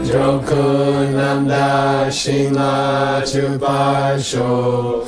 Joku Namda Shingla Chupasho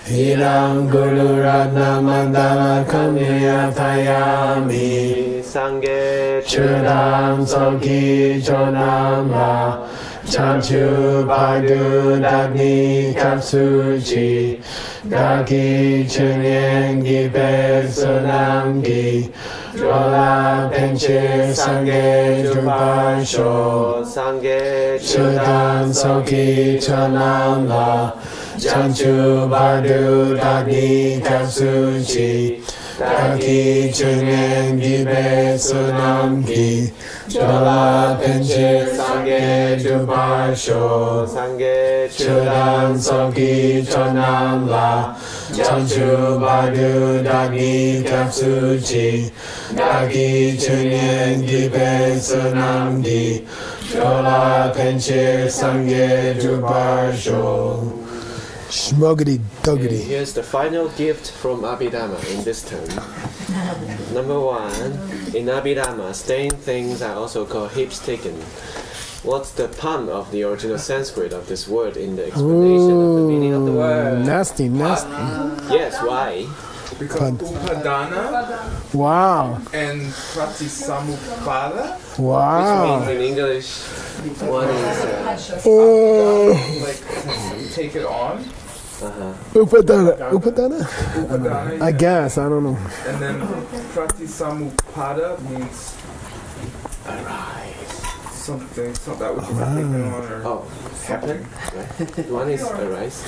Hirang Guru Ratna Mandala Kamya Tayami Sangye Chudam Soki Chonama Chanchu Badu Dagni Kapsuchi Daki Chunyengi Pesunamgi Jola Penche Sangye Jubasho Sangye Chudam Soki Chonama Chanchu Badu Dagni Kapsuchi Daki Chunyengi Pesunamgi Jola Penche Sangye Jubasho Sangye Chudam Soki Chonam La Chanchu Badu Dagi Kapsuchi Dagi Chunyen Gibe Sunamgi Jola Penche Sangye Jubasho. Schmuggity duggity. Here's the final gift from Abhidharma in this term. Number 1, in Abhidharma, staying things are also called hips taken. What's the pun of the original Sanskrit of this word in the explanation of the meaning of the word? Nasty, nasty. Yes, why? Because upadana and pratisamupada. Wow. Which means in English, one is like take it on. Upadana. Upadana. I guess, I don't know. And then pratisamupada means arise. Something that which is taken on or happen. Right. One is arise.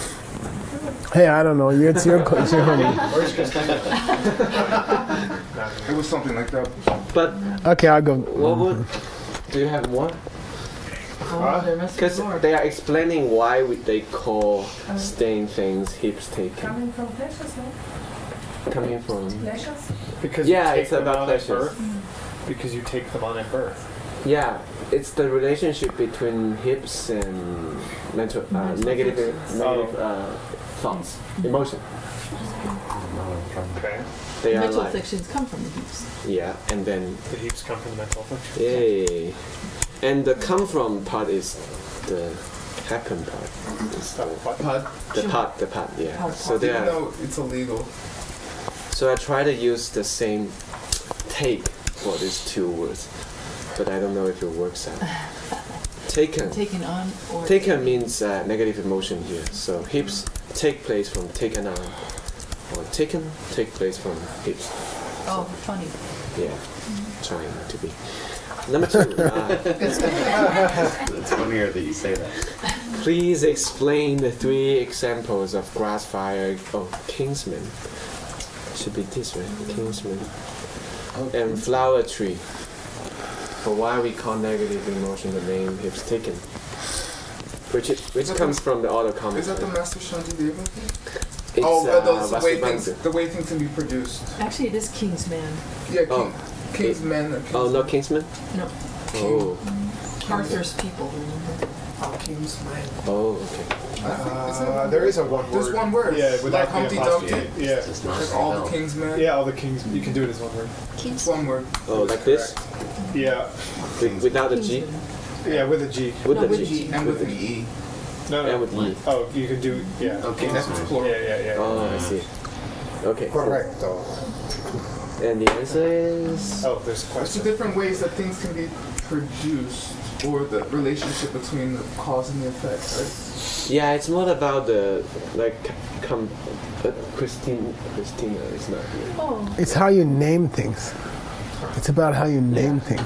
Hey, I don't know. It's your honey. It was something like that. But okay, I'll go. What would? Do you have one? Because they are explaining why they call staying things hips taken. Coming from pleasures, no? Coming from Pleasures? Because it's about pleasures. Because you take them on at birth. Yeah, it's the relationship between hips and mental negative thoughts, emotion. Okay. They mental are afflictions come from the hips. Yeah, and then the hips come from the mental afflictions. Yay. And the come from part is the happen part. The part, yeah. So they even are. though it's illegal. So I try to use the same take for these two words, but I don't know if it works out. Taken. Taken on or taken means negative emotion here. So hips take place from taken on, or taken take place from hips. Oh, funny. Yeah, trying to be. Number 2. It's funnier that you say that. Please explain the 3 examples of grass fire. Oh, Kingsman. Should be this, right? Kingsman. And flower tree. For why we call negative emotion the name hips taken. Which comes from the other comments. Is that the Master Shantideva thing? It's, the way things can be produced. Actually, it is Kingsman. Yeah, Kingsman. Oh, not Kingsman? No. Oh. Arthur's people, remember? Oh, Kingsman. Oh, okay. There is a one word. There's one word. Yeah, like Humpty Dumpty. Yeah. Like all the Kingsmen. Yeah, all the kings. You can do it as one word. It's one word. Oh, like this? Yeah. Without the G? Yeah, with a G. With the G. And with an E. No. And with E. Oh, you can do, yeah. Okay, that's plural. Yeah. Oh, I see. Okay. Correcto. And the answer is... Oh, there's a It's question. the different ways that things can be produced, or the relationship between the cause and the effect, right? Yeah, it's more about the, Christina is not here. Oh. It's how you name things. It's about how you name things.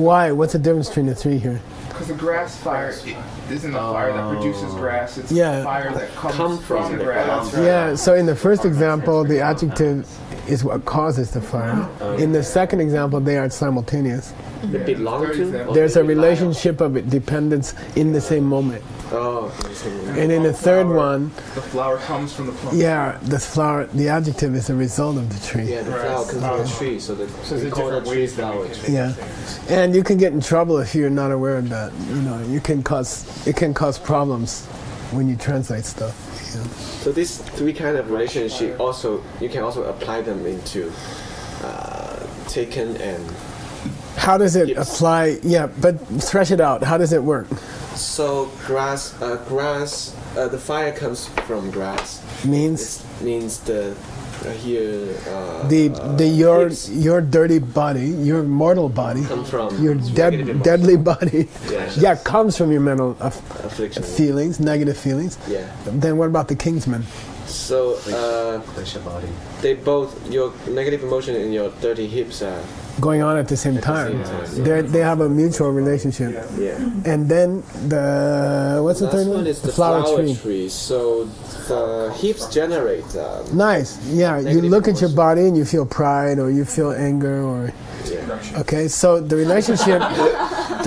Why? What's the difference between the 3 here? Because the grass fire isn't a fire that produces grass, it's Yeah. a fire that comes from the grass. Yeah, so in the first example, the adjective is what causes the fire. In the second example, they are simultaneous. They belong to? There's a relationship of dependence in the same moment. Oh. And in the third one, the flower comes from the plant. yeah, the flower, the adjective is a result of the tree. Yeah, the flower comes from the tree, so we call it tree flower. Yeah, and you can get in trouble if you're not aware of that. You know, it can cause problems when you translate stuff. Yeah. So these 3 kind of relationship also, you can also apply them into taken and How does it Yes. apply? Yeah, but thresh it out. How does it work? So the fire comes from grass. Means It means the here your hips dirty body, your mortal body, come from your negative emotions. deadly body, Yeah. comes from your mental affliction. feelings, negative feelings. Yeah. Then what about the Kingsman? So body. they both your negative emotion and your dirty hips are Going on at the same at the time. same time. They have a mutual relationship. Yeah. And then what's the Last third one one? is the flower flower tree. So the hips generate. Nice. Yeah, you Negative look at your emotions. body and you feel pride or you feel anger or Yeah. okay. So the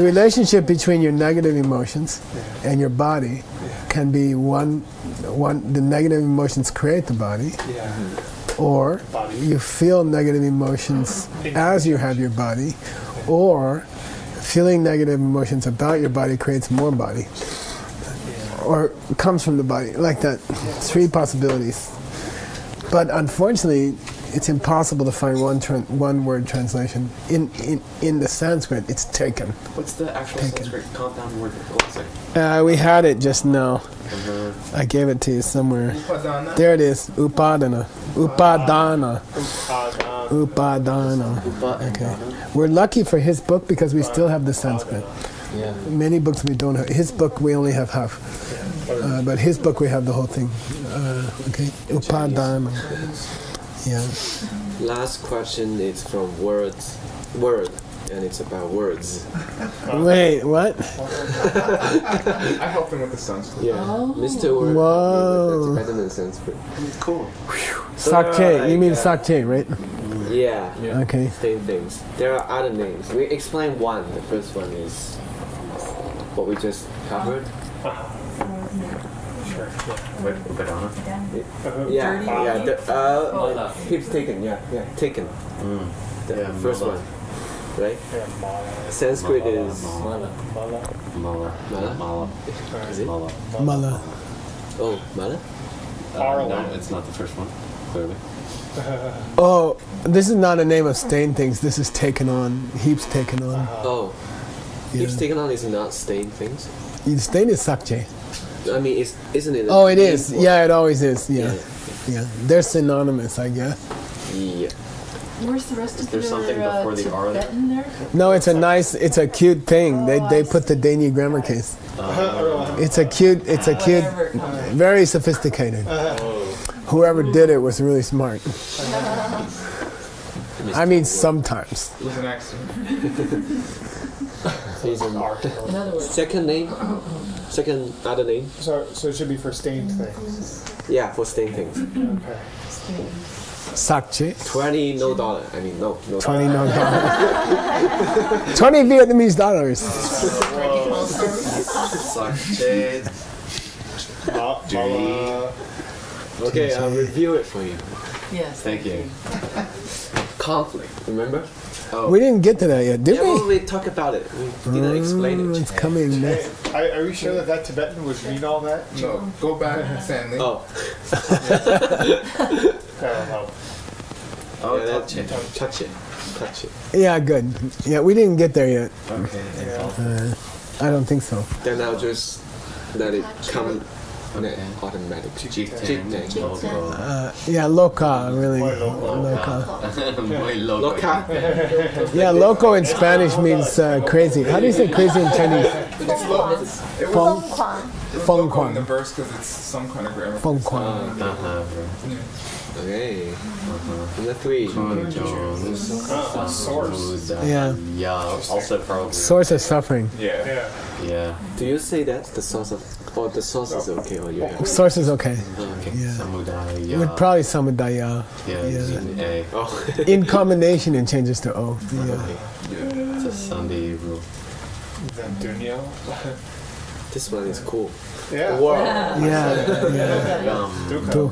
relationship between your negative emotions and your body can be one the negative emotions create the body, Yeah. or Body. you feel negative emotions as you have your body, or feeling negative emotions about your body creates more body, or comes from the body, like that. 3 possibilities. But unfortunately, it's impossible to find one word translation. In the Sanskrit, it's taken. What's the actual Taken. Sanskrit compound word? What was it? We had it just now. I gave it to you somewhere. Upadana. There it is. Upadana. Upadana. Upadana. Okay. We're lucky for his book because we still have the Sanskrit. Yeah. Many books we don't have. His book we only have half. But his book we have the whole thing. Okay. Upadana. Yeah. Last question is from word, and it's about words. Wait, what? I helped him with the Sanskrit. Yeah, Mr. Word. Whoa. That's better than Sanskrit. Cool. Sakche. You mean Sakche, right? Yeah. Okay. Same things. There are other names. We explain one. The first one is what we just covered. Sure. Upadana. Yeah, Dirty yeah. Oh. Hips taken. Yeah, taken. The Yeah, first mala. one, right? Yeah. Mala. Sanskrit Mala. is Mala. Mala. Mala? Mala. Is it? Mala. Mala. Oh, mala. No, it's not the first one. Clearly. Oh, this is not a name of stain things. This is taken on. Heaps taken on. Oh, Yeah. hips taken on is not stain things. Stain is Sakche. I mean, isn't it? Oh, it is. name for- Yeah, it always is. Yeah. Yeah. Yeah. They're synonymous, I guess. Yeah. Where's the rest of There's something before the R there? Tibetan there? No, it's a cute thing. They put the Dani grammar case. It's a cute, Whatever. very sophisticated. Whoever did it was really smart. I mean, sometimes. It was an accident. He's an In other words, second name, second other name. So it should be for stained things. Yeah, for stain things. Okay. Sakche. $20 no. I mean no. 20 no dollars. 20 Vietnamese dollars. Sakche. Mala. Okay, I'll review it for you. yes. Thank you. Conflict. Remember? Oh. We didn't get to that yet, did Yeah, well, we talk about it. We didn't explain it. It's coming next. Are you sure that Tibetan would read all that? No, go back, Stanley. Oh, Oh, yeah, touch it. touch it. Touch it. Yeah, good. Yeah, we didn't get there yet. Okay. I don't think so. Then I'll just let it come Okay. automatically. Jitang. Loco. Yeah, loca, really. Muy loco. Loca. Muy loco. Loca. Yeah, loco in Spanish means crazy. How do you say crazy in Chinese? It's low. It was Feng local in Kwang. the verse because it's some kind of grammar. Feng Kwang. Okay. Number 3. Source. Yeah. Yeah. Also probably. Source of suffering. Yeah. Yeah. Yeah. Do you say that's the source of, or the source is okay, or you have? Source is okay. Okay. Yeah. Samudaya. Would probably samudaya. Yeah. Yeah. In A. Oh. In combination, it changes to O. Yeah. It's a Sunday rule. Then Dunyo. This one is cool. Yeah. Wow. Yeah. Yeah. Dukkha.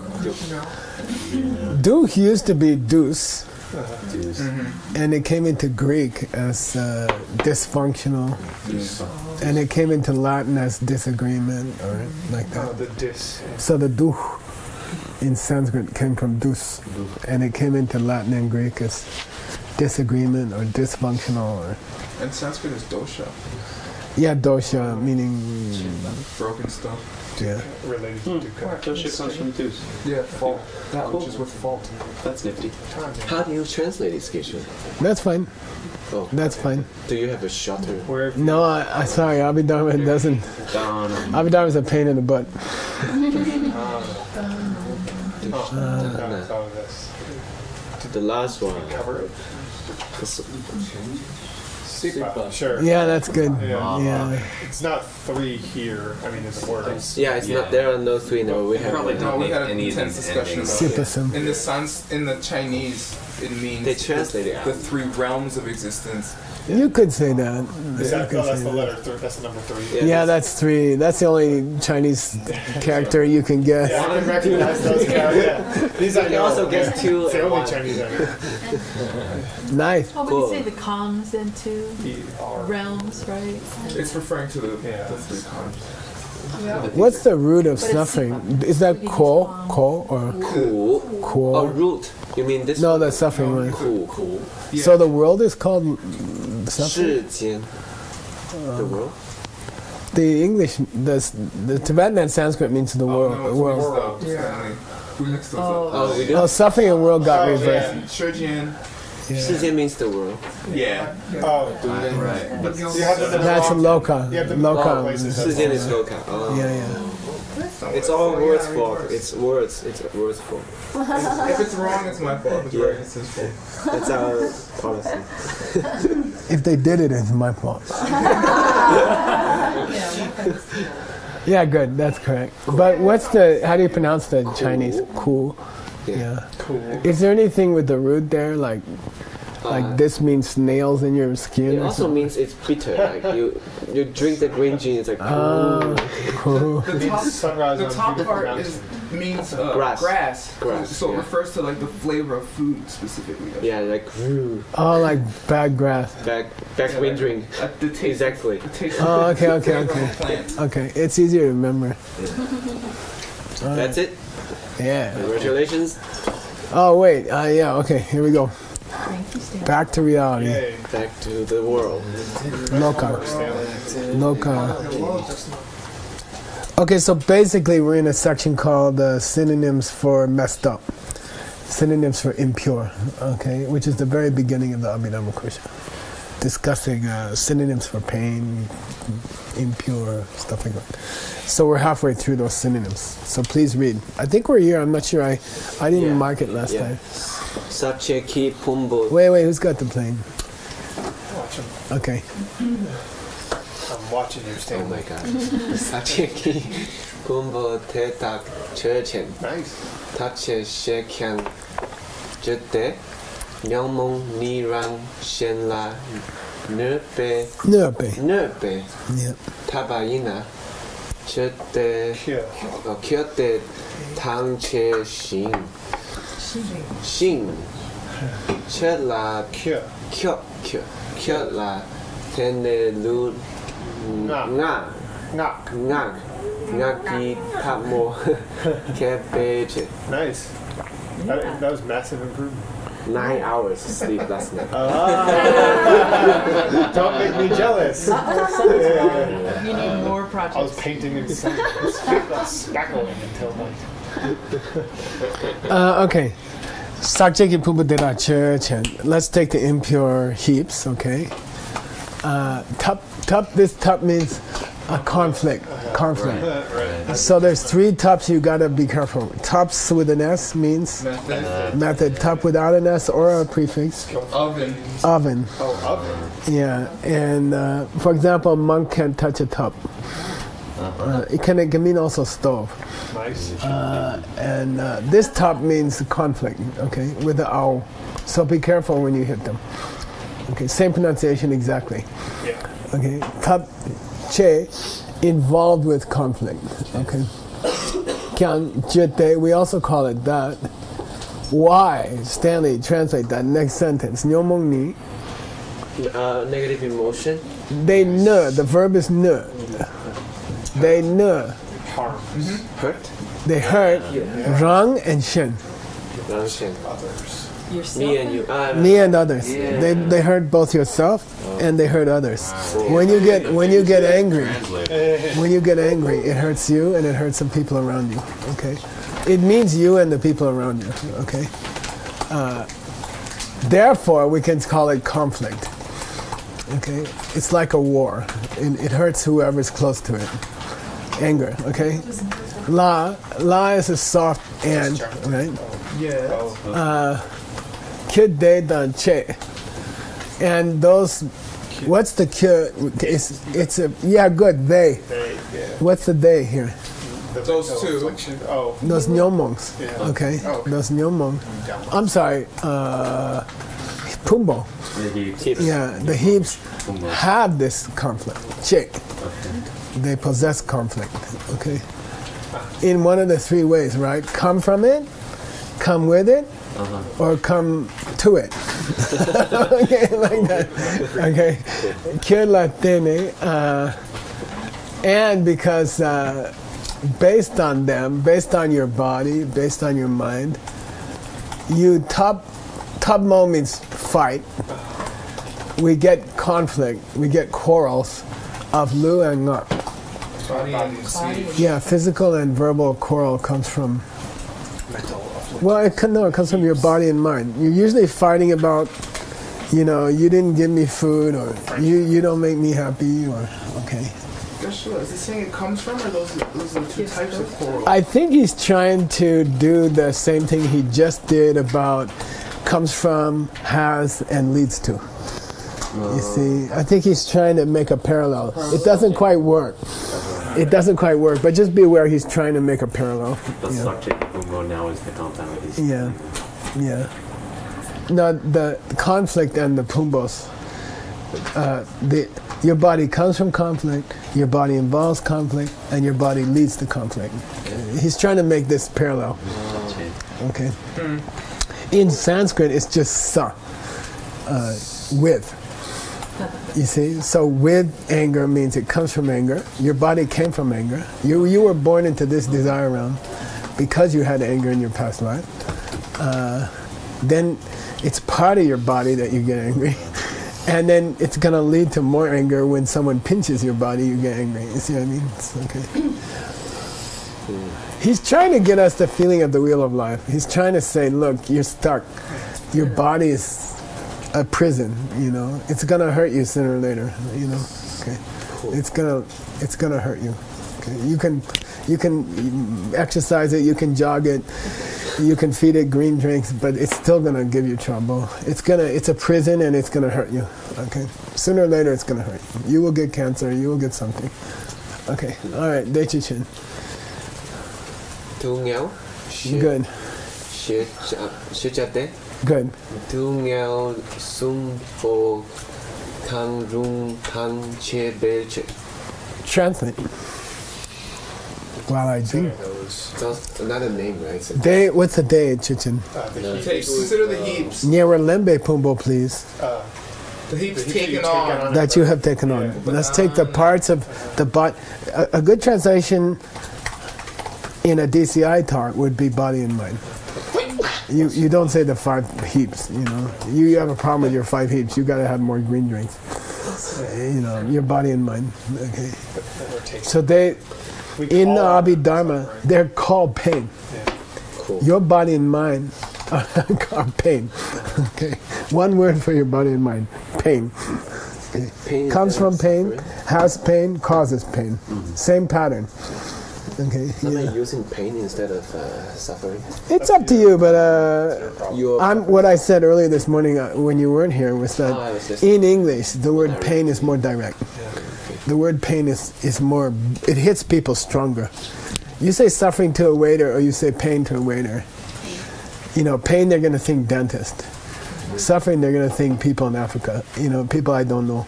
Duch used to be dus, Dues. and it came into Greek as dysfunctional, and it came into Latin as disagreement, or like that. The dis. So the duch in Sanskrit came from dus, and it came into Latin and Greek as disagreement or dysfunctional or And Sanskrit is dosha, yeah, dosha meaning broken stuff. yeah. Related to dukkha. Dosha comes from dus. Yeah, fault. That which is with fault. That's nifty. How do you translate this, Geshe? That's fine. Oh, That's fine. do you have a shutter? Where No, I sorry, Abhidharma doesn't. Abhidharma is a pain in the butt. The last one. cover it? This- Sipa. Sure. Yeah, that's good. Yeah. Yeah. It's not 3 here. I mean, it's words. Yeah, it's not. There are no three. No, we have. Probably No, we had an Any of intense these discussion endings. about it. Sipasum. In the Chinese, it means They translate it. the 3 realms of existence. You could say that. Is You that, could oh, that's say the that. letter 3. That's the number 3. Yeah, that's 3. That's the only Chinese character you can guess. Yeah, I can recognize those characters. Yeah. These I You know. also guess 2 It's the and only 1. Chinese I know. Nice. Oh, but Cool. you say the Kongs then too? E-R. Realms, right? It's referring to the Yeah. 3 cons. What's the root of But it's suffering? Is that ko or Cool. ko? Oh, root. You mean this? No, that's suffering one. Cool. Yeah. So the world is called suffering? 世间. The world? The English, the Tibetan and Sanskrit means the Oh, world. no, it's world. mixed up, Stanley. We mixed those up. Oh, we do? Oh, suffering and world got reversed. Shurjian. Yeah. 世间 means the world. Yeah. Oh, Right. But you have the That's loka. You have the Loka. places. 世间 is loka. Oh. Yeah, yeah. It's all words' fault. It's words. It's words' fault. If it's wrong, it's my fault. If it's right, it's his fault. That's our policy. If they did it, it's my fault. Yeah, good. That's correct. But what's how do you pronounce the Chinese? Cool. Yeah. Cool. Is there anything with the root there, like this means nails in your skin? It or also something? means it's bitter. Like you drink the green tea, it's like Cool. The top, Sunrise the on top beautiful part mountains. means Grass. grass. So yeah. it refers to like the flavor of food specifically. yeah, like Oh, like bad grass. back wind drink. The taste. Exactly. The taste Oh, of okay, the okay, flavor okay. of the plant. Okay, it's easier to remember. That's it. Yeah. Congratulations. Oh wait. Yeah. Okay. Here we go. Thank you, Stan. Back to reality. Yay. Back to the world. Loka. Loka. Okay, so basically we're in a section called synonyms for messed up. Synonyms for impure. Okay, which is the very beginning of the Abhidharma Kosha. Discussing synonyms for pain, impure, stuff like that. So we're halfway through those synonyms. So please read. I think we're here. I'm not sure. I didn't Yeah. mark it last time. Sacheki Pumbo. Wait, who's got the plane? Watch 'em. Okay. I'm watching you, Oh Stanley. my god. Sacheki Pumbo Tetak Chen. Nice. Tache Shekyan Jete Nyangmong Nirang Shenla Nerpe Nerpe. Yeah. Tabayina Chete Here. Kyote Tangche Shin Shin Chela Here. Kyotla Tene Lu Nga Knock. Ngak Ngaki Tamo Kepeche. Nice. That was massive improvement. 9 hours sleep last night. Don't make me jealous. Yeah. You need more I was projects. painting in sun. Spackling until night. Okay. Sakcheki Pumbadera Chen. Let's take the impure heaps, okay? This tup means a conflict. So there's 3 tups you gotta be careful. Tups with an S means method. Tup without an S or a prefix. Oven. Oven. Oh, oven. Yeah. And for example, a monk can't touch a tup. It can mean also stove. Nice. And this tup means conflict, okay, with the owl. So be careful when you hit them. Okay, same pronunciation exactly. Yeah. Okay, tup che, involved with conflict. Okay. Kyang jete, we also call it that. Why? Stanley, translate that next sentence. Nyomong ni. Negative emotion. They ne, the verb is ne. They ne. Harm. Hurt. They hurt. Rang and shen. Rangshen. Others. Yourself. Me and you. Me and others. Yeah. They hurt both yourself and they hurt others. When you get angry, it hurts you and it hurts the people around you. Okay, it means you and the people around you. Okay, therefore we can call it conflict. Okay, it's like a war. It hurts whoever's close to it. Anger. Okay, la is a soft and, right? Yeah. Kid de dan che, and those. What's the kid? It's a good they. What's the they here? Those two. Oh. Those nyomongs. Yeah. Okay. Okay. Those nyomong. I'm sorry. Pumbo. Yeah, the heaps have this conflict. Che. They possess conflict. Okay. In one of the three ways, right? Come from it, come with it, or come to it. Okay, like that. Okay. Que la tiene, and because based on them, based on your body, based on your mind, you tabmo means fight. We get conflict, we get quarrels of lu and ngak. Body and seed. Yeah, physical and verbal quarrel comes from. Well, it comes from your body and mind. You're usually fighting about, you didn't give me food, or you don't make me happy, or okay. Joshua, is he saying it comes from, or those are two types of quarrel? I think he's trying to do the same thing he just did about comes from, has, and leads to. You see, I think he's trying to make a parallel. It doesn't quite work. It doesn't quite work, but just be aware he's trying to make a parallel. The subject Bungo now is the compound. Yeah. No, the conflict and the pumbos. Your body comes from conflict, your body involves conflict, and your body leads to conflict. He's trying to make this parallel. Okay. In Sanskrit, it's just sa, with. You see, so with anger means it comes from anger. Your body came from anger. You were born into this desire realm because you had anger in your past life. Then it's part of your body that you get angry. And then it's going to lead to more anger when someone pinches your body, you get angry. You see what I mean? It's okay. He's trying to get us the feeling of the wheel of life. He's trying to say, look, you're stuck. Your body is a prison, It's gonna hurt you sooner or later, Okay. It's gonna hurt you. Okay. You can exercise it, you can jog it, you can feed it green drinks, but it's still gonna give you trouble. It's a prison and it's gonna hurt you. Okay. Sooner or later it's gonna hurt you. You will get cancer, you will get something. Okay. All right, Deichi Chen. Tu nghèo. Good. Good. Tu nghèo sum po kang rung kang che belche. Translate. While I do. That's another name, right? Day, what's the day, Chichen? Consider the heaps. Nyerelembe Pumbo, please. The heaps taken on. That you have taken on. Let's take the parts of the body. A good translation in a DCI talk would be body and mind. You don't say the 5 heaps, You have a problem with your 5 heaps. You got to have more green drinks. Your body and mind. Okay. So in the Abhidharma, they're called pain. Cool. Your body and mind are pain. Okay. One word for your body and mind: pain. Okay. Pain Comes from pain, suffering. has pain, causes pain. Same pattern. Okay. Am I using pain instead of suffering? It's up to you, but Your what I said earlier this morning when you weren't here was that I was listening. in English the word pain is more direct. The word pain is more, it hits people stronger. You say suffering to a waiter or you say pain to a waiter. Pain they're going to think dentist. Suffering they're going to think people in Africa. People I don't know.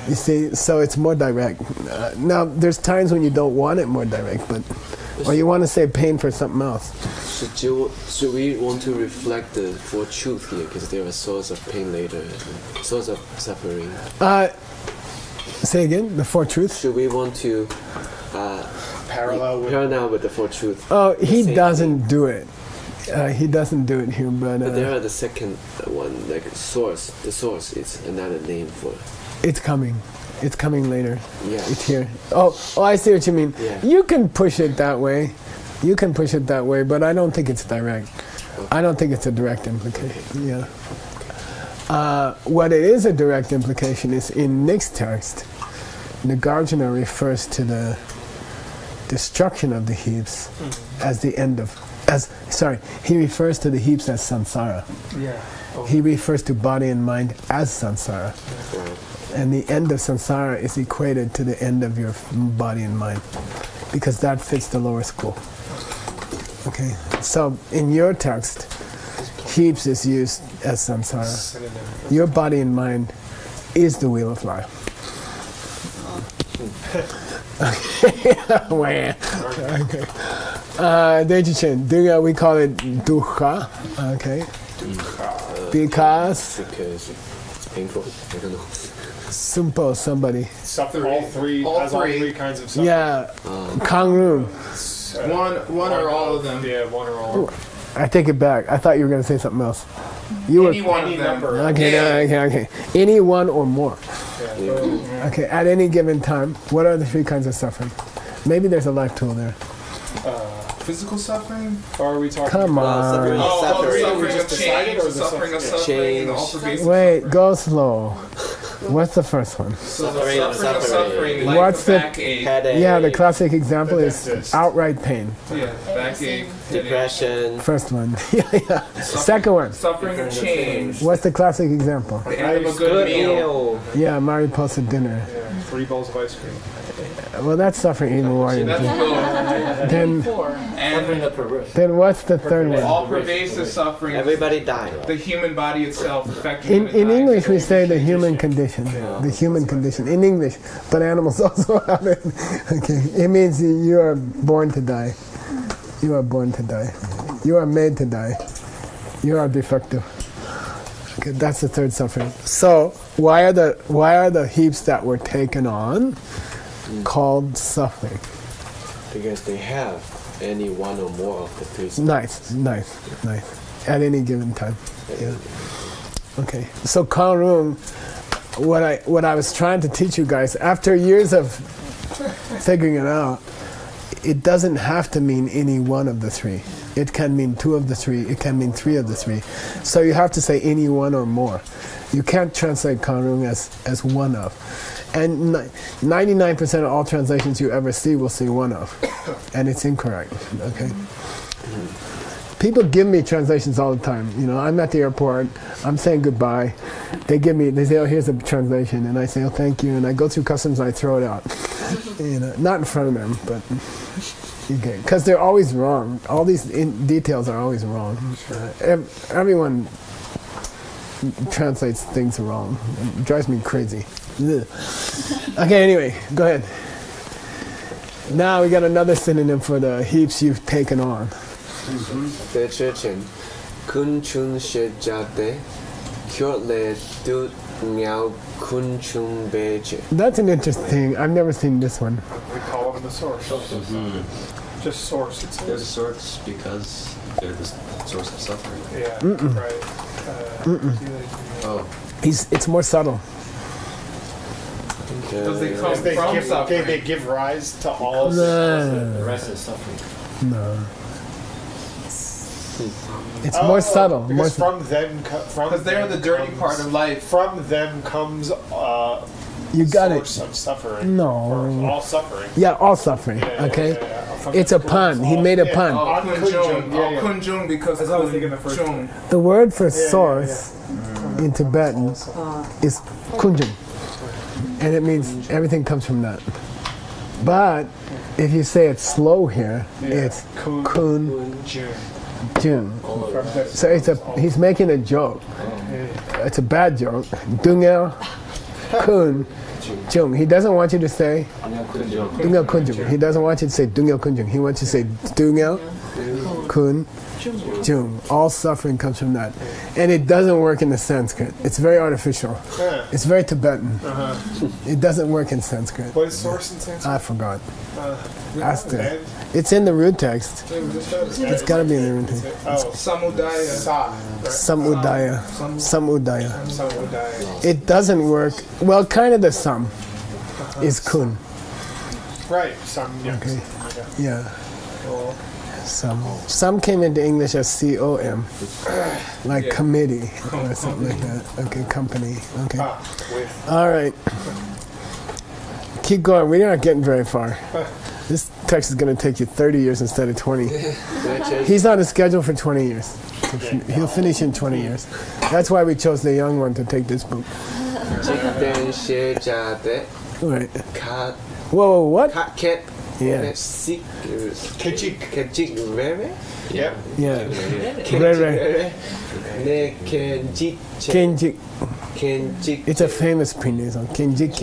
You see, so it's more direct. Now, there's times when you don't want it more direct, or you want to say pain for something else. Should we want to reflect the Four Truth here? Because they're a source of pain later, source of suffering. Say again, the Four Truths? Should we want to Parallel with with the Four Truth? Oh, he Same doesn't do it. He doesn't do it here, but But there are the second one, like source. The source is another name for. it's coming. It's coming later. Yeah. It's here. Oh, I see what you mean. Yeah. You can push it that way. You can push it that way, but I don't think it's direct. I don't think it's a direct implication. Yeah. What it is a direct implication is in Nick's text, Nagarjuna refers to the destruction of the heaps as the end of. He refers to the heaps as samsara. Yeah. Oh. He refers to body and mind as samsara. Right. And the end of samsara is equated to the end of your body and mind, because that fits the lower school. Okay, so in your text, heaps is used as samsara. Your body and mind is the wheel of life. Okay. Deji Chen, Dunya, we call it dukkha. Okay. Because it's painful. I don't know. simple somebody. All three kinds of suffering. Yeah, Kangrun. One or all of them. Yeah, one or all. I take it back. I thought you were going to say something else. You Any one Any of them. number. Okay. Any one or more. Yeah. Okay, at any given time, what are the three kinds of suffering? Maybe there's a life tool there. Physical suffering? Or are we talking Come about on. Suffering just of decided, change, or the suffering of suffering- suffering, the all Change. pervasive Wait, suffering. go slow. What's the first one? So the Suffering of suffering of suffering. suffering, like What's the the- backache. Headache. Yeah, the classic example The is dentist. outright pain. Yeah, backache. Depression. First one. Yeah. Second one. Suffering of change. What's the classic example? The end of a good meal. Yeah, Mariposa dinner. Yeah, 3 bowls of ice cream. Well, that's suffering even more. See, that's good. Then, And then what's the third one? all pervasive suffering. Everybody died. The human body itself affecting In English, we say the human condition. The human condition. In English, but animals also have it. Okay, it means you are born to die. You are born to die. You are made to die. You are defective. Okay, that's the third suffering. So why are the heaps that were taken on called suffering? Because they have any one or more of the three. Nice. At any given time. Yeah. Okay. So Kangrung, what I was trying to teach you guys after years of figuring it out, it doesn't have to mean any one of the three. It can mean two of the three. It can mean three of the three. So you have to say any one or more. You can't translate Kangrung as one of. And 99% of all translations you ever see will say one of. And it's incorrect. Okay? People give me translations all the time. You know, I'm at the airport, I'm saying goodbye. They say, oh, here's a translation. And I say, oh, thank you. And I go through customs and I throw it out. You know, not in front of them, but because they're always wrong. All these details are always wrong. Everyone translates things wrong. It drives me crazy. Ugh. Okay, anyway, go ahead. Now we got another synonym for the heaps you've taken on. The Chen. Kun chun she jate. Kyot le du miao kun chun beche. That's an interesting. I've never seen this one. We call them the source. Just source. It's They're the source because they're the source of suffering. yeah, right. Oh, It's more subtle. Does they come They from give, suffering? they give rise to all of No, rest is suffering. no. It's more subtle. More Because from them, Because they're the dirty part of life. From them comes you got source it. of suffering. No. Or all suffering. Yeah, all suffering. Yeah, Okay. yeah. From It's a the pun. He all- made a yeah, pun. Oh, On Kunjung. yeah, yeah. Oh, Kunjung because That's what I was thinking the first Kunjung. The word for yeah, source in Tibetan is kunjung, and it means everything comes from that. But if you say it slow here, it's kun jun. So he's making a joke. It's a bad joke. Dungel kun jung. He doesn't want you to say Dungel kunjung. He doesn't want you to say Dungel kunjung. He wants you to say Dungel kun, jung. All suffering comes from that. And it doesn't work in the Sanskrit. It's very artificial. It's very Tibetan. It doesn't work in Sanskrit. What is source in Sanskrit? I forgot. Ask her. It's in the root text. It's got to be in the root text. Oh, samudaya. Samudaya. Samudaya. Samudaya. It doesn't work. Well, kind of the sum is kun. Right. Some. Yes. Okay. Yeah. Well, Some came into English as COM, like committee or something like that. Okay, company. Okay. with. All right. Keep going. We're not getting very far. This text is going to take you 30 years instead of 20. He's on a schedule for 20 years. He'll finish in 20 years. That's why we chose the young one to take this book. Right. Whoa, what? Yeah. Kechik. Yep. Yeah. Rere. Kenjik. It's a famous pinyin song. Kenjik.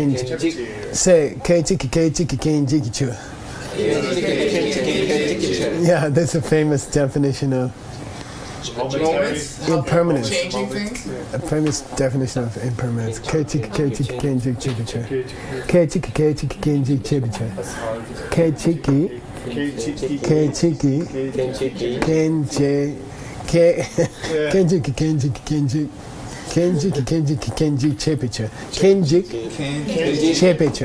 Say Kenjik Kenjik. Yeah, that's a famous definition of impermanence. Changing things? A famous definition of impermanence. Kenjik Kenjik.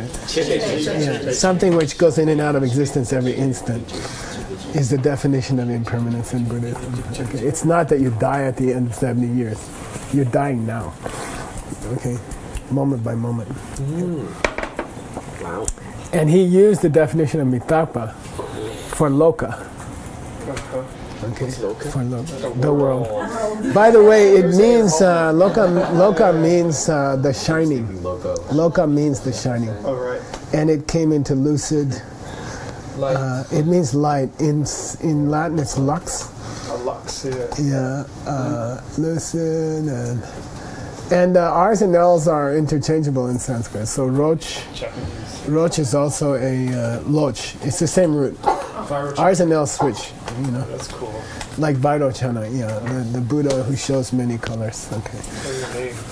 Yeah, something which goes in and out of existence every instant is the definition of impermanence in Buddhism. Okay. It's not that you die at the end of 70 years. You're dying now. Okay, moment by moment. Wow. And he used the definition of mitapa for loka. Okay, for loka, the world. By the way, it means loka means the shining. Loka means the shining. Oh, right. And it came into lucid. Light. It means light. In Latin, it's lux. A lux, yeah. Yeah, lucid and R's and L's are interchangeable in Sanskrit. So roch is also a loch. It's the same root. R's and L's switch. You know. That's cool. Like Vairochana, yeah, the Buddha who shows many colors. Okay.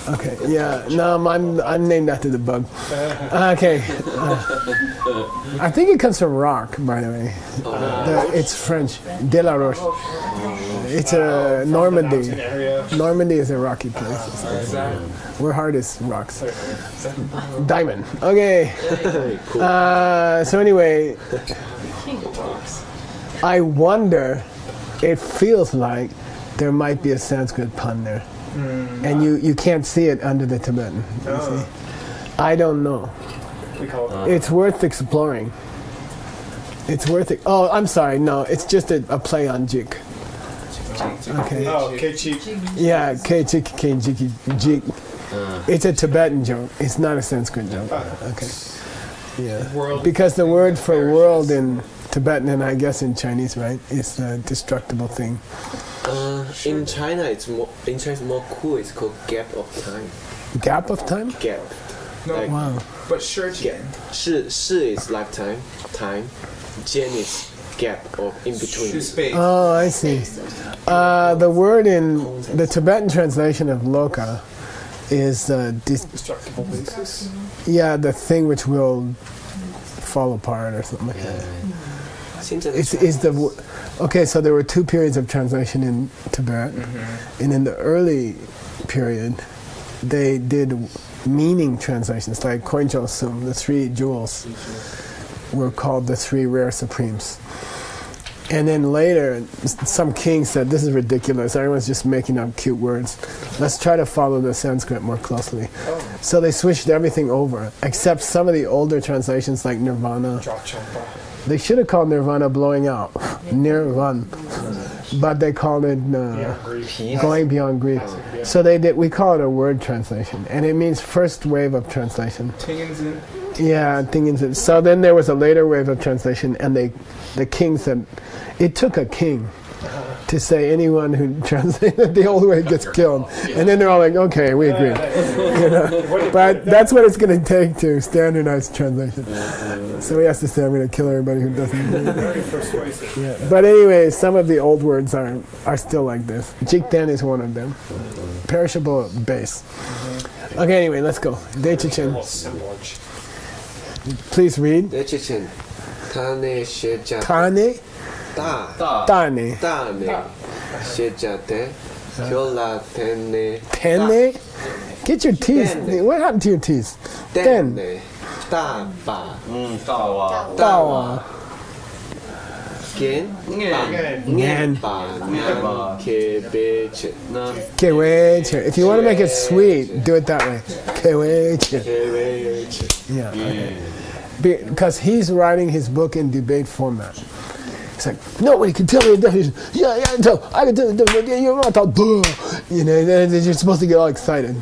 Okay. Yeah. No, I'm named after the bug. Okay. I think it comes from rock, by the way. It's French. De la Roche. It's a Normandy. Normandy is a rocky place. We're hardest rocks. Diamond. Okay. So anyway, I wonder. It feels like there might be a Sanskrit pun there, and you can't see it under the Tibetan. You see? I don't know. It's worth exploring. It's worth it. Oh, I'm sorry. No, it's just a play on jik. Okay. Oh, kechik. Yeah, kechik kenjiki jik. It's a Tibetan joke. It's not a Sanskrit joke. Okay. Yeah. Because the word for world in Tibetan and I guess in Chinese, right, is a destructible thing. In China, it's more cool. It's called gap of time. Gap of time? Gap. No, Like, Wow. but sure, Chen. Shi is lifetime. Time. Jian is gap or in between. Space. Oh, I see. The word in the Tibetan translation of loka is Destructible basis. yeah, the thing which will fall apart or something like that. Seems like Okay, so there were two periods of translation in Tibet, and in the early period, they did meaning translations like Koincho Sum. The three jewels were called the three rare supremes. And then later, some king said, "This is ridiculous. Everyone's just making up cute words. Let's try to follow the Sanskrit more closely." So they switched everything over, except some of the older translations like Nirvana. They should have called Nirvana blowing out, Nirvan, but they called it going beyond grief. So they did. We call it a word translation, and it means first wave of translation. Tinginzin. Yeah, Tinginzin. So then there was a later wave of translation, and the king said, it took a king to say anyone who translates it the old way gets killed. And then they're all like, okay, we agree. You know? But that's what it's going to take to standardize translation. So he has to say, I'm going to kill everybody who doesn't agree. Very persuasive. Yeah. But anyway, some of the old words are still like this. Jikten is one of them. Perishable base. Okay, anyway, let's go. Deichichen. Assemblage. Please read. Deichichen. Tane shejate. Tane. Ta. Tane. Tane. Shejate. Kyola tene. Tene? Get your teeth. What happened to your teeth? Ten. Tene. Taba. Tawa. Gen. Ngen. Ba. Kebeche. Keweche. If you want to make it sweet, do it that way. Keweche. Kebeche. Yeah. Okay. Because he's writing his book in debate format. It's like, nobody can tell me the definition. Yeah, I can tell the definition. You're not all, you know, you're supposed to get all excited.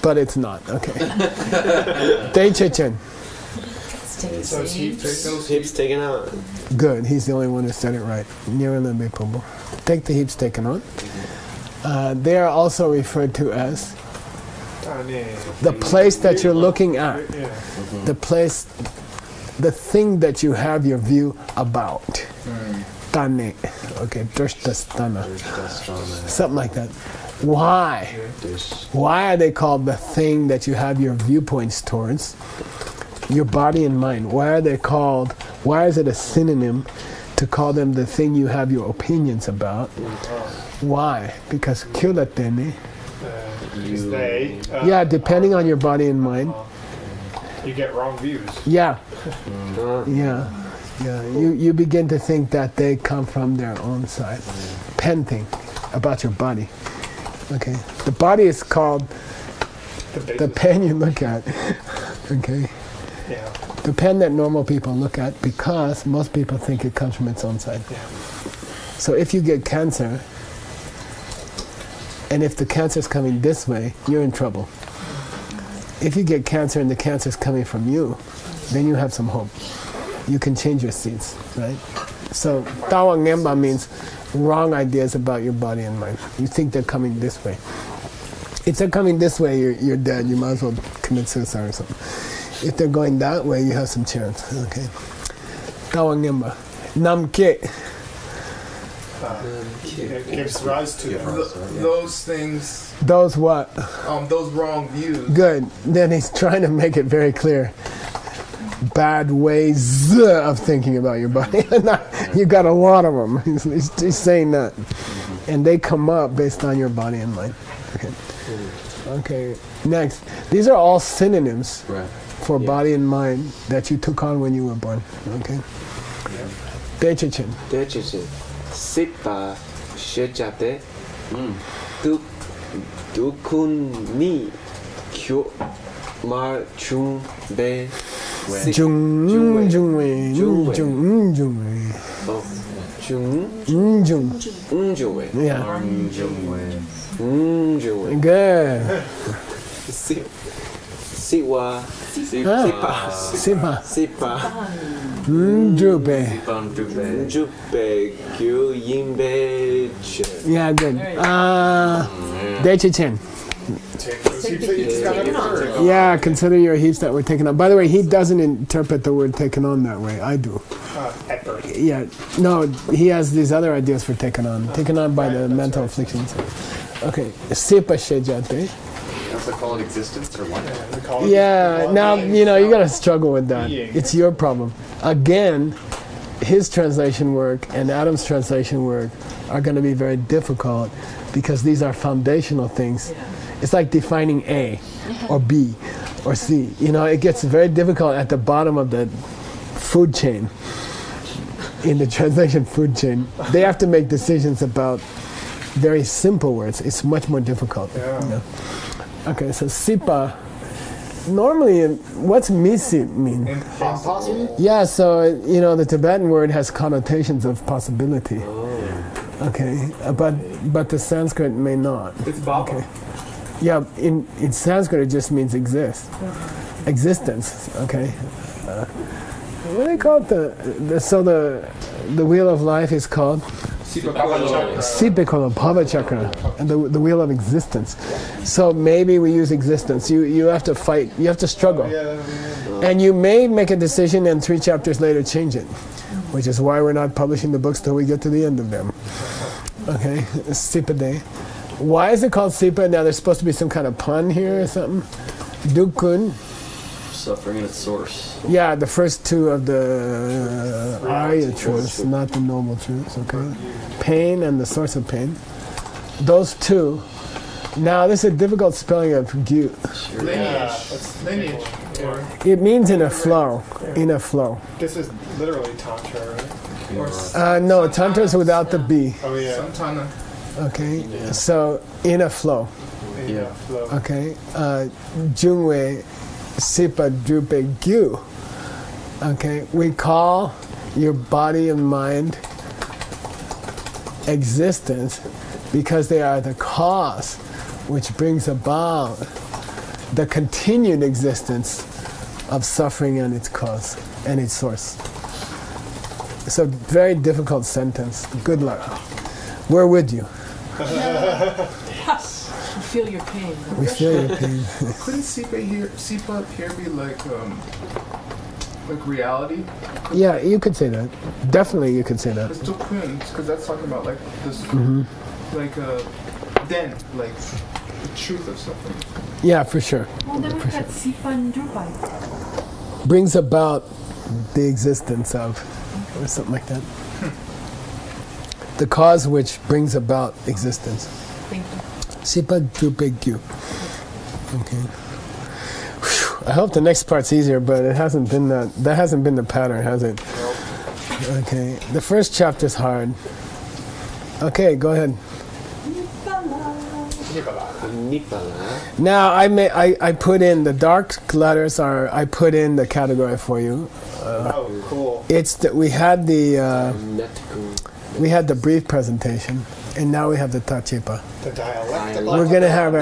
But it's not. Okay. Deichichen. So it's heaps. Hips taken out. Good. He's the only one who said it right. Take the heaps taken on. They are also referred to as the place that you're looking at. The place, the thing that you have your view about. Tane. Okay, drishtasthana. Something like that. Why? Why are they called the thing that you have your viewpoints towards? Your body and mind. Why are they called, why is it a synonym to call them the thing you have your opinions about? Why? Because kyolatene. Because they. Yeah, depending on your body and mind. You get wrong views. Yeah. Yeah. Yeah. You begin to think that they come from their own side. Pen thing about your body. Okay. The body is called the pen you look at. Okay. Yeah. The pen that normal people look at, because most people think it comes from its own side. Yeah. So if you get cancer, and if the cancer is coming this way, you're in trouble. If you get cancer and the cancer is coming from you, then you have some hope. You can change your seeds, right? So Tawa Ngemba means wrong ideas about your body and mind. You think they're coming this way. If they're coming this way, you're dead. You might as well commit suicide or something. If they're going that way, you have some chance. Okay. Tawa Ngemba. Namke. It gives rise to those things. Those what? Those wrong views. Good. Then he's trying to make it very clear. Bad ways of thinking about your body. You got a lot of them. He's saying that. And they come up based on your body and mind. Okay. Okay. Next. These are all synonyms for body and mind that you took on when you were born. Okay. Deichichen. Deichichen. Sipa shejate. Dukun ni kyo mar chung be. Jung Jungwei. Oh, Jung Jung. Yeah. Good. Siwa. Sipa. Sipa. Jube. Jupe kyu yimbe che. Yeah, good. Deichichen. Yeah, consider your heaps that were taken on. By the way, he doesn't interpret the word taken on that way. I do. Yeah, no, he has these other ideas for taken on by the mental afflictions. Okay, Sipa Shejate. That's called existence or what? Yeah, now, you know, you got to struggle with that. It's your problem. Again, his translation work and Adam's translation work are going to be very difficult because these are foundational things. It's like defining A or B or C. You know, it gets very difficult at the bottom of the food chain. In the translation food chain, they have to make decisions about very simple words. It's much more difficult. Yeah. You know? Okay, so Sipa. Normally, what's Misi mean? Impossible. Yeah, so, you know, the Tibetan word has connotations of possibility. Okay, but the Sanskrit may not. It's Baba. Okay. Yeah, in Sanskrit it just means exist. Existence, okay. What do they call it? So the wheel of life is called? Sipikolo, Bhava Chakra, and the wheel of existence. So maybe we use existence. You have to fight, you have to struggle. And you may make a decision and 3 chapters later change it, which is why we're not publishing the books till we get to the end of them. Okay, Sipa Day. Why is it called Sipa? Now there's supposed to be some kind of pun here or something. Dukun. Suffering in its source. Yeah, the first 2 of the Arya truths, not the noble truths, okay? Pain and the source of pain. Those 2. Now, this is a difficult spelling of Gyu. Lineage. It means in a flow. In a flow. This is literally Tantra, right? No, Tantra is without the B. Oh, yeah. Santana. Okay? So, in a flow. Yeah. Flow. Okay? Jungwei Sipa Drupe Gyu. Okay? We call your body and mind existence because they are the cause which brings about the continued existence of suffering and its cause and its source. It's a very difficult sentence. Good luck. We're with you. Yes. We feel your pain. We feel your pain. Couldn't Sipa up here be like reality? Yeah, you could say that. Definitely you could say that. It's still Kun, because that's talking about like this, then, like the truth of something. Yeah, for sure. Well, then we've got Sipan Drupai. Brings about the existence of, or something like that. The cause which brings about existence. Thank you. Sipa Drupe Gyu. Okay. Whew. I hope the next part's easier, but it hasn't been that hasn't been the pattern, has it? Okay. The first chapter's hard. Okay, go ahead. Nipala. Now I put in the dark letters I put in the category for you. Oh, cool. It's that we had the Netical. brief presentation, and now we have the tachipa. The dialectical. We're going to have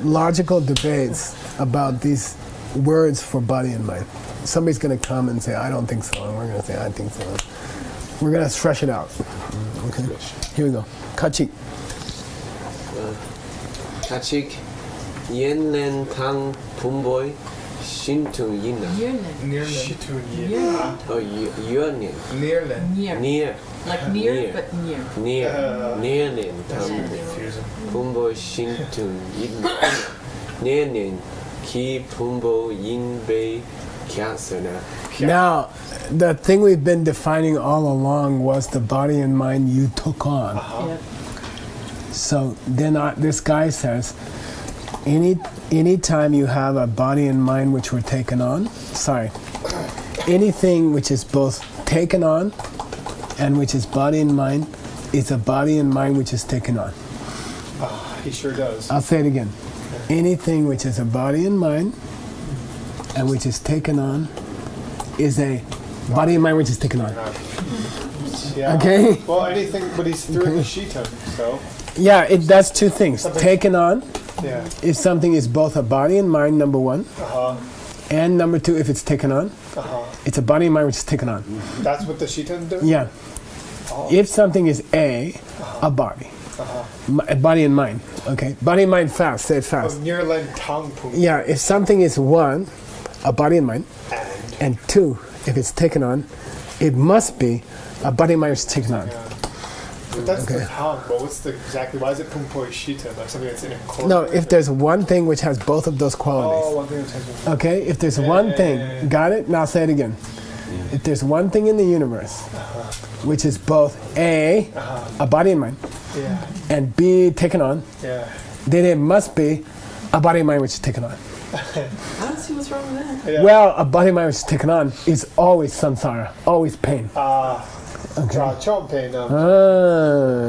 logical debates about these words for body and mind. Somebody's going to come and say, I don't think so, and we're going to say, I think so. We're going to thresh it out. Okay, here we go. Kachik. Kachik. Yenlen tang pumboy. Shintun yina. Nearland. Oh, yuanin. Nearland. Near. Like near, but near. Nearnin tang pumboy shintun yina. Nearnin ki pumbo yinbei kyasana. Now, the thing we've been defining all along was the body and mind you took on. Yep. So then this guy says, any time you have a body and mind which were taken on, anything which is both taken on and which is body and mind is a body and mind which is taken on. He sure does. I'll say it again. Anything which is a body and mind and which is taken on is a body and mind which is taken on. Yeah. Okay? Well, anything, but he's through the Shita, so. Yeah, it does 2 things. Taken on, Yeah. if something is both a body and mind, number 1, and number 2, if it's taken on, it's a body and mind which is taken on. That's what the Shita do? Yeah. If something is a body, a body and mind, okay? Body and mind fast, say it fast. Nearland tang pum. Yeah, if something is 1, a body and mind, and 2, if it's taken on, it must be a body and mind which is taken on. But that's the tang, but what's why is it pumpoi shita? Like something that's in a core? No, if there's one thing which has both of those qualities. Oh, one thing that's has Okay, if there's one thing, got it? Now say it again. If there's one thing in the universe which is both A, a body and mind, and B, taken on, then it must be a body and mind which is taken on. I don't see what's wrong with that. Yeah. Well, a body and mind which is taken on is always samsara, always pain. Okay.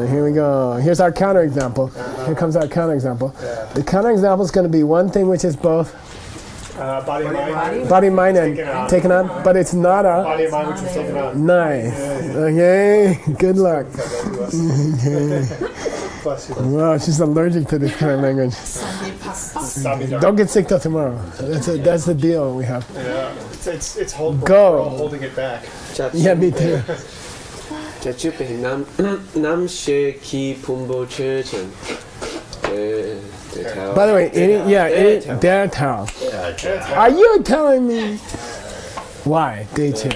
Here we go. Here's our counterexample. Here comes our counterexample. The counterexample is going to be one thing which is both body, mind, and taken on, but it's not a body, mind, which is taken on. Nice. Okay. Good luck. Okay. Wow, she's allergic to this kind of language. Don't get sick till tomorrow. That's the deal we have. Yeah. It's hold. Go. We're all holding it back. Yeah, me too. 제주배 남시 기 분보 철천. By the way, their tao. Are you telling me why they two?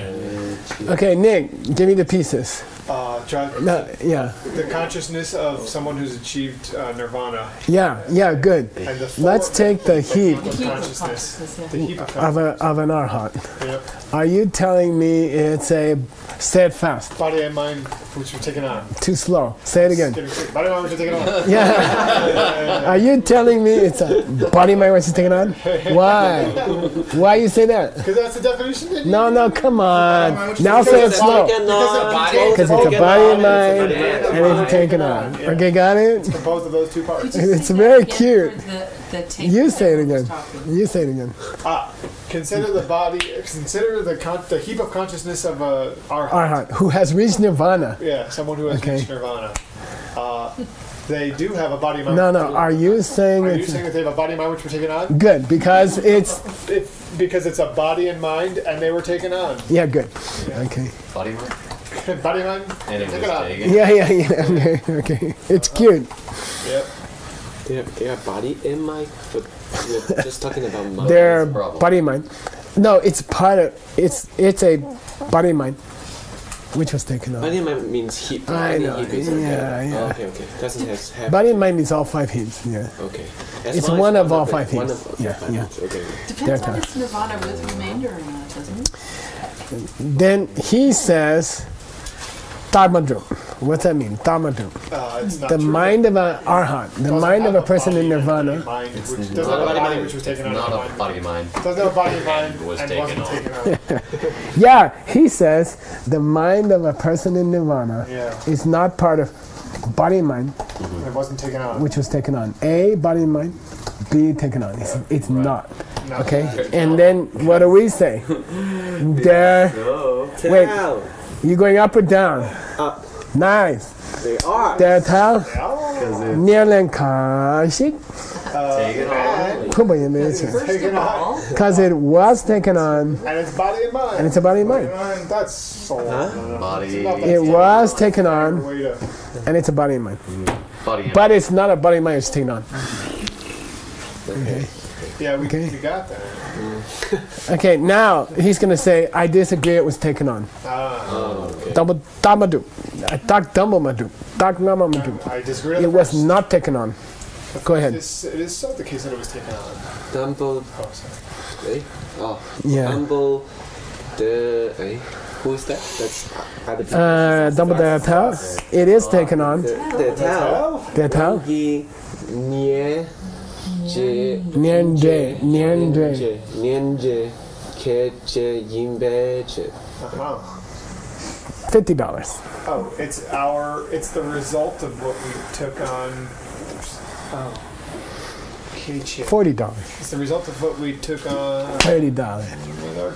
Okay, Nick, give me the pieces. No, yeah. The consciousness of someone who's achieved nirvana. Yeah, good. And the Let's take the heap of consciousness. The heap of of an arhat. Yep. Are you telling me it's a steadfast? Body and mind, which we're taking on. Too slow. Say it again. Body and mind, which we're taking on. Yeah. Are you telling me it's a body mind which is taken on? Why? Why you say that? Because that's the definition. No, come on. Now say it slow. Because it's a body and mind and it's taken on. Okay, got it? It's composed of those two parts. It's very cute. You say it again. You say it again. Consider the body. Consider the heap of consciousness of a arhat. Who has reached nirvana. Yeah, someone who has reached nirvana. They do have a body mind. No. Are you saying that they have a body mind which we're taking on? Good, because it's a body and mind, and they were taken on. Yeah, good. Yeah. Okay. Body mind? Body mind. And it was taken. Yeah. Okay. It's cute. Yep. They are body and mind, but we're just talking about mind. They're body and mind. No, it's part of it's a body and mind, which was taken on. Body and mind means heap. I know. Yeah. Oh, okay. Doesn't have. Body and mind means all five heaps. Yeah. Okay. It's one of all five heaps. Yeah. Okay. Depends on its nirvana with remainder or not, doesn't it? Then he says, Dharmadru. What's that mean? Dharmadru. It's not the true. mind of an arhat, the mind of a person in nirvana. Doesn't have a body which was taken on. Not a body mind. Doesn't have a body mind Was and taken wasn't on. taken on. Yeah, he says the mind of a person in nirvana is not part of body and mind, It wasn't taken on. which was taken on. A, body and mind. B, taken on. It's not. No. Okay? And then what do we say? There. Wait, you going up or down? Up. Nice. They are. There, Tao. Nian Kashik. Taken on. Taken on. Because it was taken on. And it's body and mind. And it's a body and mind. That's so. Body. It was taken on, and it's a body and mind. Body. But it's not a body and mind, it's taken on. Okay. Yeah, we got that. Okay, now he's going to say, I disagree, it was taken on. Okay. Damadu. Tak Damamadu. Tak Namamadu. I disagree. It was not taken on. Go ahead. It is so the case that it was taken on. Dumble. Oh, sorry. Yeah. Dumble. Who is that? That's other people. Dumble Tao. It is taken on. The Tao. The Tao. Nianje. $50. Oh, it's the result of what we took on. $40. It's the result of what we took on $30. with our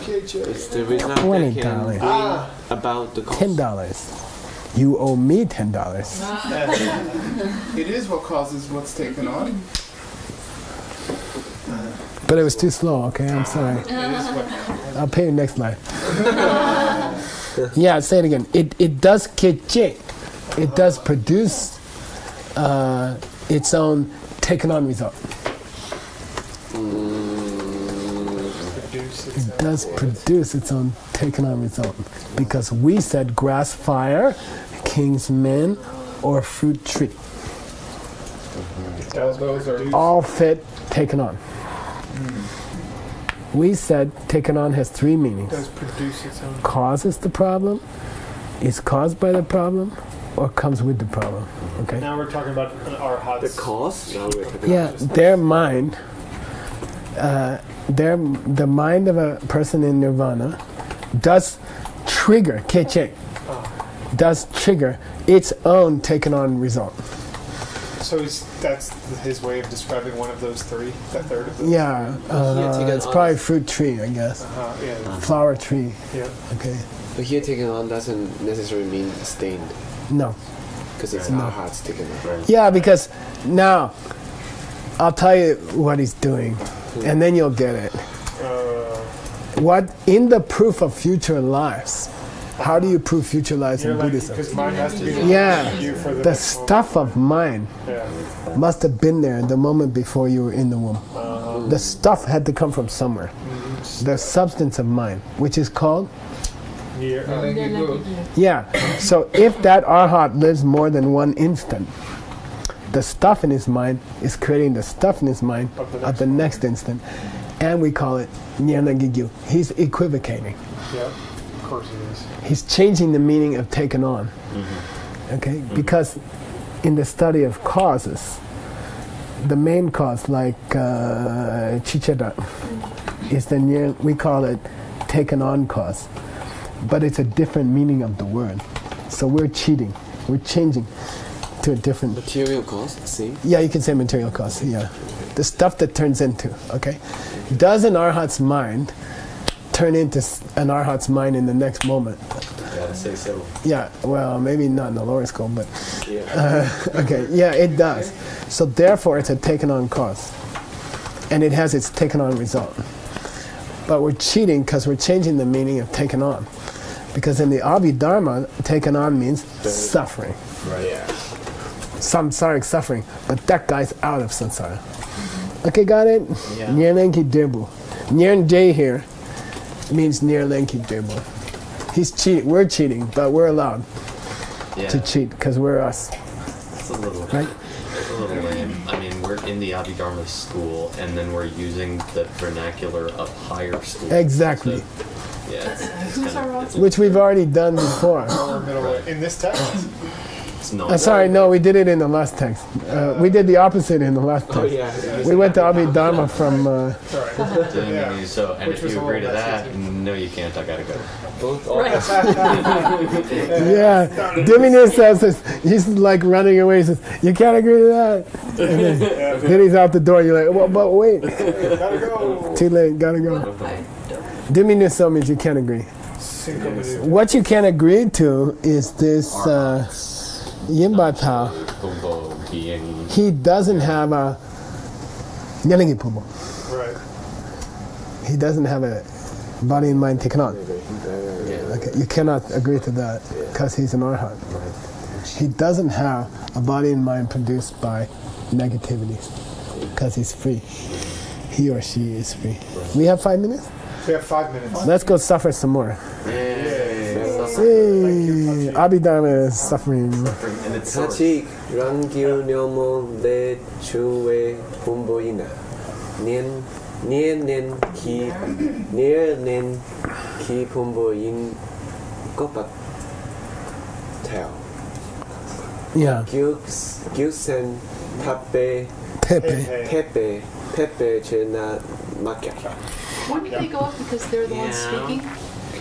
It's the result $20. that can bring about the cost. $10. You owe me $10. It is what causes what's taken on. But it was too slow, okay? I'm sorry. It is what I'll pay you next life. Yeah, say it again. It does keche. It does produce its own taken on result. It does produce its own taken on result. Because we said grass fire, king's men, or fruit tree. Those are All fit taken on. We said taken on has three meanings. does produce its own. Causes the problem, is caused by the problem, or comes with the problem. Okay? Now we're talking about our hot. The cost? Now we're talking Yeah, their mind, the mind of a person in nirvana does trigger, keche, does trigger its own taken on result. So that's his way of describing one of those three, the third of those. Yeah, it's probably fruit tree, I guess. Yeah. Flower tree. Yeah. Okay. But here taken on doesn't necessarily mean stained. No. Because it's our hearts taken on. Yeah, because now I'll tell you what he's doing, and then you'll get it. What in the proof of future lives, How do you prove future lives in Buddhism? Because mind has to be the Yeah, you for the the next stuff of mind Yeah. must have been there the moment before you were in the womb. The stuff had to come from somewhere. The substance of mind, which is called Near, yeah. So if that arhat lives more than one instant, the stuff in his mind is creating the stuff in his mind at the next instant, and we call it nyanagigyu. He's equivocating. yeah, of course it is. He's changing the meaning of taken on. Okay, because in the study of causes, the main cause, like chicheda, is the near. We call it taken on cause, but it's a different meaning of the word. So we're cheating. We're changing to a different. Material cost, see? Yeah, you can say material cause. Yeah, the stuff that turns into. Okay, does an arhat's mind turn into an arhat's mind in the next moment? Gotta say so. Yeah, well, maybe not in the lower school, but Yeah. okay, yeah, it does. So therefore, it's a taken-on cause, and it has its taken-on result. But we're cheating because we're changing the meaning of taken on, because in the Abhidharma, taken on means suffering, Right. Yeah. samsaric suffering. But that guy's out of samsara. Okay, got it? Yeah. Nirlenki debu. Nirn J here means nirlenki debu. He's cheating. We're cheating, but we're allowed Yeah. to cheat because we're us, It's a little, right? it's a little lame. I mean, we're in the Abhidharma school, and then we're using the vernacular of higher school. Exactly. So, yeah. It's Who's kinda- our it's- Which we've already done before. Middle way. In this text, It's not. Sorry, no, we did it in the last text. We did the opposite in the last Oh, text. yeah. We went to Abhidharma from. sorry. Yeah. So, and Which if was you a agree to little that, messy, no, you can't. I gotta go. Both Right. Yeah, Dominus says he's like running away. He says, "You can't agree to that." And then he's out the door. You're like, "Well, but wait, Gotta go. too late, gotta go." I don't. Dominus means you can't agree. Syncopated. What you can't agree to is this Yimbatao. Bumbo, being. He doesn't have a Nyalengi Pumo. Right. He doesn't have a body and mind taken on. Okay, you cannot agree to that because he's an arhat. He doesn't have a body and mind produced by negativities because he's free. He or she is free. We have 5 minutes? We have 5 minutes. Let's go suffer some more. Hey, Abhidharma is suffering. And it's source. 사직 랑기우 녀모 내 주의 본보이나 니엔 기 본보인 것 같아요. Yeah, 기우센 탑배 Pepe. 페페 제나 막혀. Wouldn't they go up because they're the ones Yeah. speaking?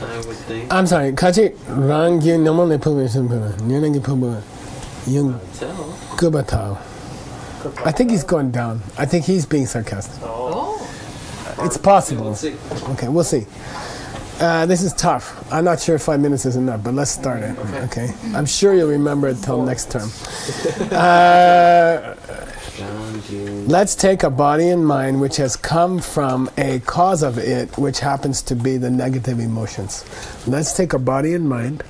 I would think. I'm sorry, Kachi Rangi Namole Publishing Nyanangi Pubu Yung Tell. Gubatao. I think he's going down. I think he's being sarcastic. Oh. It's possible. We'll see. Okay, we'll see. This is tough. I'm not sure if 5 minutes is enough, but let's start it. Okay. I'm sure you'll remember it till next term. Let's take a body and mind which has come from a cause of it, which happens to be the negative emotions. Let's take a body and mind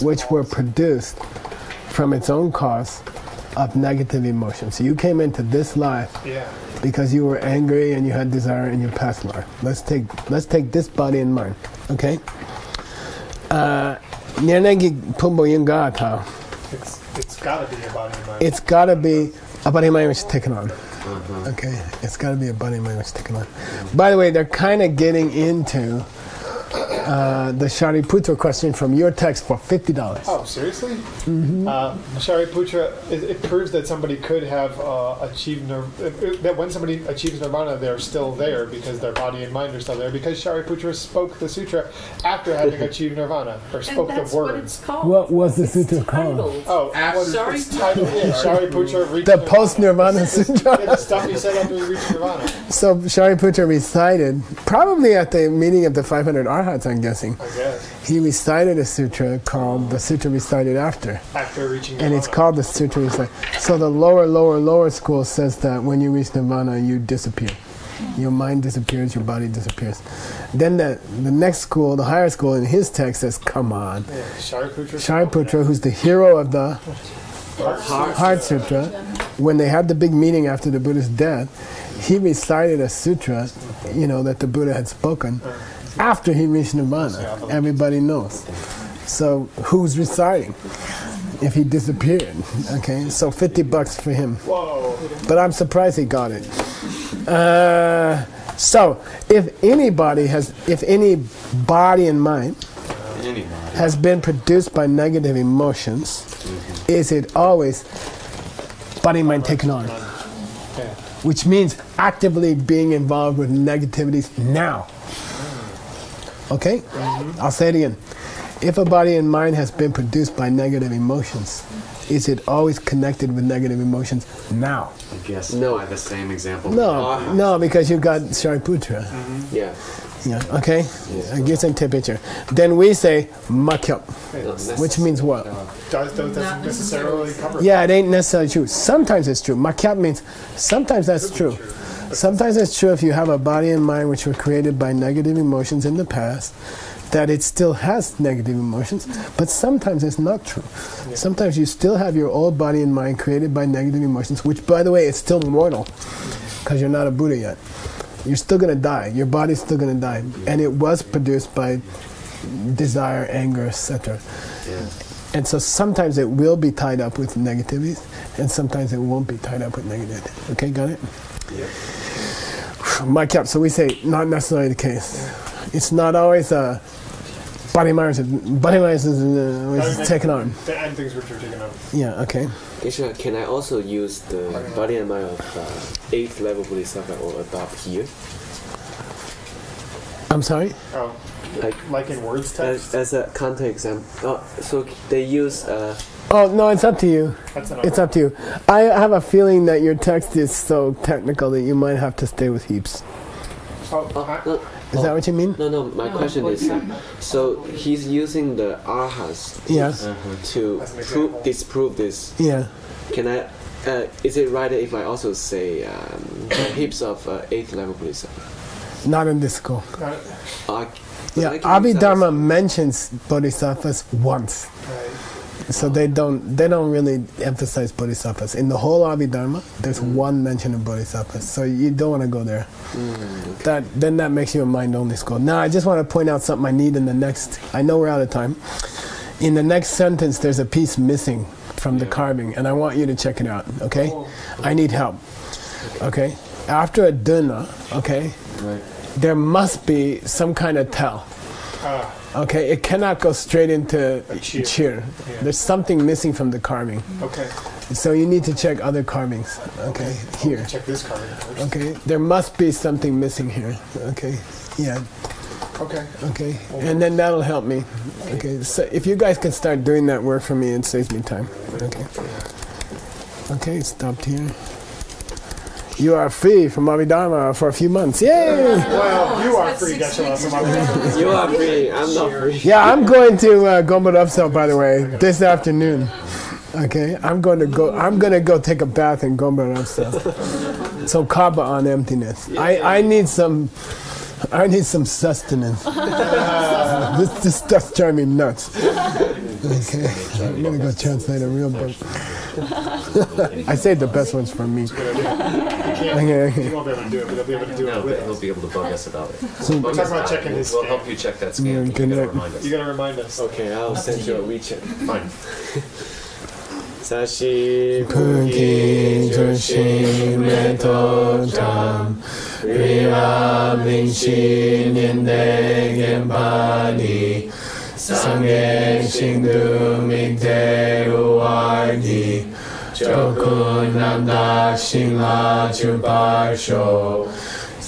which were produced from its own cause of negative emotions. You came into this life Yeah. because you were angry and you had desire in your past life. Let's take this body and mind. Okay? Nyanagi Pumbo Yungata. It's gotta be a body and mind. It's gotta be a body and mind which is taken on. Okay? It's gotta be a body and mind which is taken on. By the way, they're kind of getting into the Shariputra question from your text for $50. Oh, seriously? Shariputra, it proves that somebody could have achieved that when somebody achieves nirvana, they're still there because their body and mind are still there. Because Shariputra spoke the sutra after having achieved nirvana, or And spoke the that's what words. it's called. What was the It's sutra called? titled. Oh, what is Sorry. its title? Yeah, Shariputra reached The post-Nirvana Yeah, sutra. the stuff he said after he reached nirvana. So Shariputra recited, probably at the meeting of the 500 Arhats, I'm guessing. I guess He recited a sutra called the sutra recited after. after reaching And nirvana. it's called the sutra recited. So the lower school says that when you reach nirvana, you disappear. Your mind disappears, your body disappears. Then the next school, the higher school, in his text says, come on. Yeah, Shariputra. Shariputra, who's the hero of the Heart Sutra, when they had the big meeting after the Buddha's death, he recited a sutra, that the Buddha had spoken after he reached Nirvana. Everybody knows. So who's reciting? If he disappeared, okay? So $50 for him. Whoa. But I'm surprised he got it. So if any body and mind has been produced by negative emotions, is it always body and mind taken on? Which means actively being involved with negativities now. Okay? I'll say it again. If a body and mind has been produced by negative emotions, is it always connected with negative emotions now? I guess No. by the same example. No, because you've got Shariputra. Yeah. Yeah, okay? I guess in picture. Then we say makyap, which means what? Doesn't necessarily cover. Yeah, it ain't necessarily true. Sometimes it's true. Makyap means sometimes that's true. Sometimes it's true if you have a body and mind which were created by negative emotions in the past, that it still has negative emotions, but sometimes it's not true. Sometimes you still have your old body and mind created by negative emotions, which, by the way, is still mortal, because you're not a Buddha yet. You're still going to die. Your body's still going to die. And it was produced by desire, anger, etc. And so sometimes it will be tied up with negativities, and sometimes it won't be tied up with negativity. Okay, got it? Mic up. So we say, not necessarily the case. It's not always body mind is taken on. The end things which are taken on. Yeah, okay. Geshe, can I also use the body and mind of 8th level Bodhisattva or above here? I'm sorry? Oh, like in words text? As a counter example. Oh, so they use... Oh, no, it's up to you. That's It's up to you. I have a feeling that your text is so technical that you might have to stay with heaps. Is that what you mean? No, my question is, so he's using the arhas to disprove this. Yeah. Can I, is it right if I also say heaps of 8th level Bodhisattva? Not in this school. Yeah, I can use that Abhidharma mentions bodhisattvas once. So they don't really emphasize bodhisattvas. In the whole Abhidharma, there's one mention of bodhisattvas. So you don't want to go there. Then that makes you a mind-only school. Now, I just want to point out something I need in the next... I know we're out of time. In the next sentence, there's a piece missing from the carving, and I want you to check it out, okay? I need help, okay? After a duna, okay, there must be some kind of tell. Okay, it cannot go straight into cheer. There's something missing from the carving. Okay. So you need to check other carvings. Okay, here. Check this carving first. Okay, there must be something missing here. Okay, yeah. Okay. Okay, and then that'll help me. Okay, so if you guys can start doing that work for me, it saves me time. Okay. Okay, stopped here. You are free from Abhidharma for a few months. Yay! Well, you are free, Geshe, from Abhidharma. You are free, I'm not free. Yeah, I'm going to Gombo Upsell, by the way, this afternoon. Okay, I'm gonna go take a bath in Gombo Upsell. So kaba on emptiness. I need some sustenance. This stuff's driving me nuts. Okay, I'm gonna go translate a real book. I saved the best ones for me. You won't be able to do it, but they'll be able to do it No, with but he'll us. be able to bug us about it. We're talking about checking his We'll scan. help you check that scan. You good gotta night. remind us. You gotta remind us. Okay, I'll send you a WeChat. Fine. Sashi Puki Joshi Meto Tam Rira Mingshi Ninde Gembani Sange Shingdu Migde Uargi Jokun Namda Shingla Chuparsho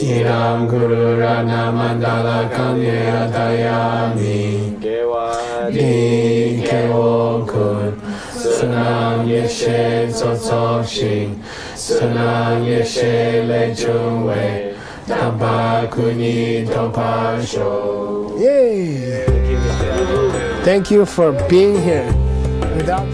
Iram Guru Rana Mandala Kanya Dayami Gewa Di Kewokun Sunang Yeshe Tsotsok Shing Sunang Yeshe Lechung Wei Tamba Kuni Topasho. Yay! Thank you for being here. Without